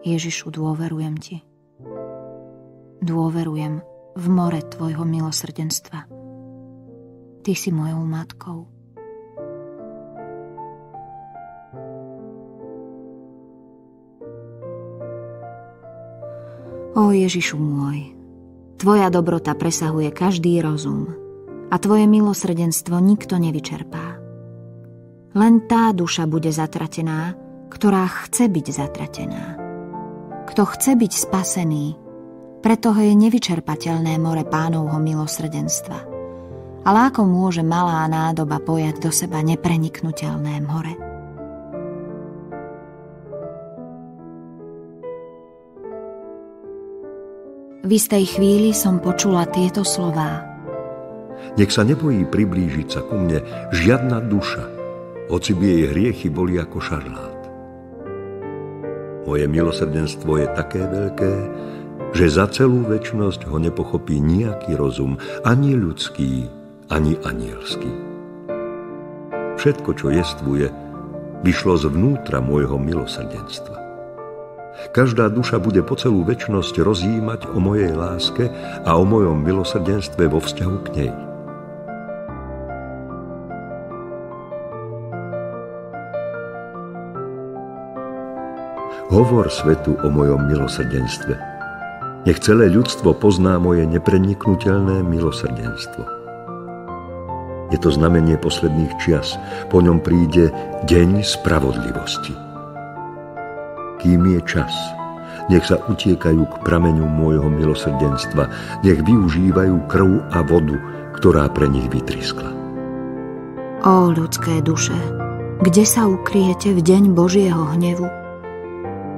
Ježišu, dôverujem ti. Dôverujem v more tvojho milosrdenstva. Ty si mojou matkou. Ó Ježišu môj, tvoja dobrota presahuje každý rozum a tvoje milosrdenstvo nikto nevyčerpá. Len tá duša bude zatratená, ktorá chce byť zatratená. Kto chce byť spasený, preto je nevyčerpateľné more Pánovho milosrdenstva. Ale ako môže malá nádoba pojať do seba nepreniknuteľné more? V istej chvíli som počula tieto slová. Nech sa nebojí priblížiť sa ku mne žiadna duša, hoci by jej hriechy boli ako šarlát. Moje milosrdenstvo je také veľké, že za celú večnosť ho nepochopí nejaký rozum, ani ľudský, ani anielský. Všetko, čo jestvuje, vyšlo zvnútra môjho milosrdenstva. Každá duša bude po celú večnosť rozjímať o mojej láske a o mojom milosrdenstve vo vzťahu k nej. Hovor svetu o mojom milosrdenstve. Nech celé ľudstvo pozná moje nepreniknuteľné milosrdenstvo. Je to znamenie posledných čias. Po ňom príde deň spravodlivosti. Kým je čas, nech sa utiekajú k prameňu môjho milosrdenstva, nech využívajú krv a vodu, ktorá pre nich vytriskla. Ó ľudské duše, kde sa ukryjete v deň Božieho hnevu?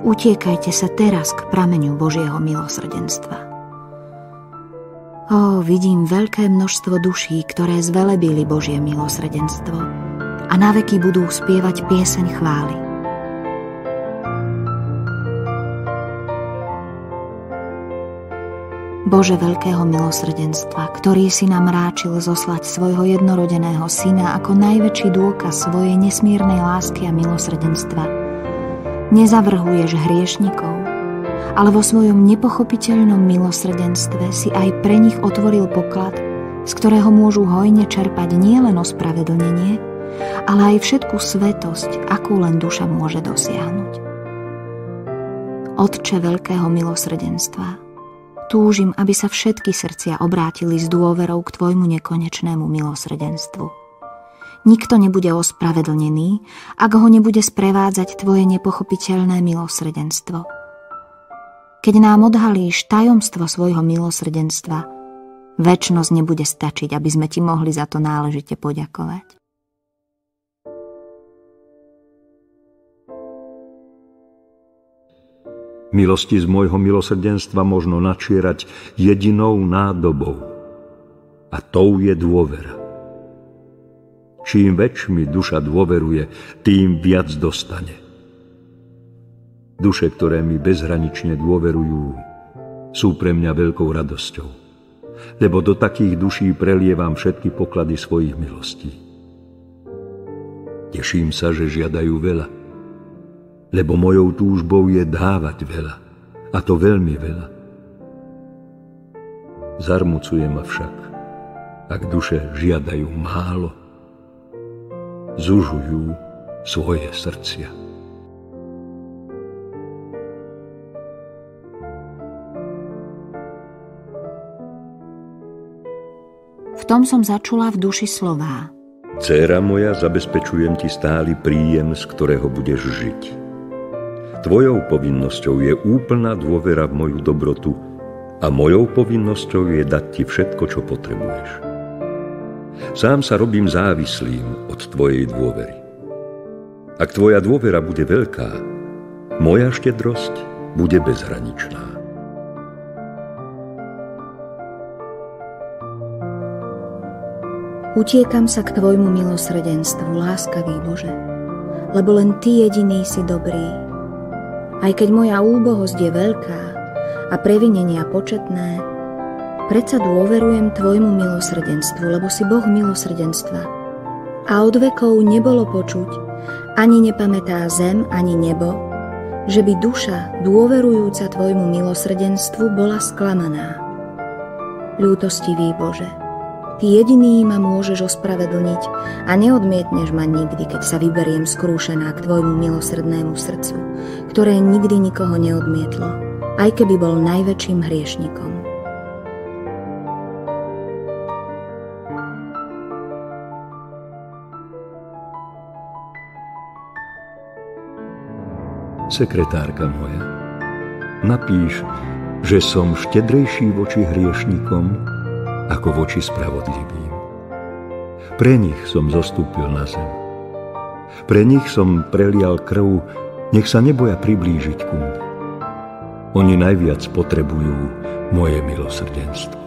Utiekajte sa teraz k prameňu Božieho milosrdenstva. Ó, vidím veľké množstvo duší, ktoré zvelebili Božie milosrdenstvo a naveky budú spievať pieseň chvály. Bože veľkého milosrdenstva, ktorý si nám ráčil zoslať svojho jednorodeného syna ako najväčší dôkaz svojej nesmiernej lásky a milosrdenstva, nezavrhuješ hriešnikov, ale vo svojom nepochopiteľnom milosrdenstve si aj pre nich otvoril poklad, z ktorého môžu hojne čerpať nielen ospravedlnenie, ale aj všetku svetosť, akú len duša môže dosiahnuť. Otče veľkého milosrdenstva, túžim, aby sa všetky srdcia obrátili s dôverou k tvojmu nekonečnému milosrdenstvu. Nikto nebude ospravedlnený, ak ho nebude sprevádzať tvoje nepochopiteľné milosrdenstvo. Keď nám odhalíš tajomstvo svojho milosrdenstva, večnosť nebude stačiť, aby sme ti mohli za to náležite poďakovať. Milosti z môjho milosrdenstva možno načierať jedinou nádobou. A tou je dôvera. Čím väčšmi duša dôveruje, tým viac dostane. Duše, ktoré mi bezhranične dôverujú, sú pre mňa veľkou radosťou, lebo do takých duší prelievam všetky poklady svojich milostí. Teším sa, že žiadajú veľa, lebo mojou túžbou je dávať veľa, a to veľmi veľa. Zarmucuje ma však, ak duše žiadajú málo, zužujú svoje srdcia. V tom som začula v duši slová. Dcéra moja, zabezpečujem ti stály príjem, z ktorého budeš žiť. Tvojou povinnosťou je úplná dôvera v moju dobrotu a mojou povinnosťou je dať ti všetko, čo potrebuješ. Sám sa robím závislým od tvojej dôvery. Ak tvoja dôvera bude veľká, moja štedrosť bude bezhraničná. Utiekam sa k tvojmu milosrdenstvu, láskavý Bože, lebo len ty jediný si dobrý. Aj keď moja úbohosť je veľká a previnenia početné, predsa dôverujem tvojmu milosrdenstvu, lebo si Boh milosrdenstva. A od vekov nebolo počuť, ani nepamätá zem, ani nebo, že by duša, dôverujúca tvojmu milosrdenstvu, bola sklamaná. Ľútostivý Bože, ty jediný ma môžeš ospravedlniť a neodmietneš ma nikdy, keď sa vyberiem skrúšená k tvojmu milosrdnému srdcu, ktoré nikdy nikoho neodmietlo, aj keby bol najväčším hriešnikom. Sekretárka moja, napíš, že som štedrejší voči hriešnikom ako voči spravodlivým. Pre nich som zostúpil na zem. Pre nich som prelial krv, nech sa neboja priblížiť ku mne. Oni najviac potrebujú moje milosrdenstvo.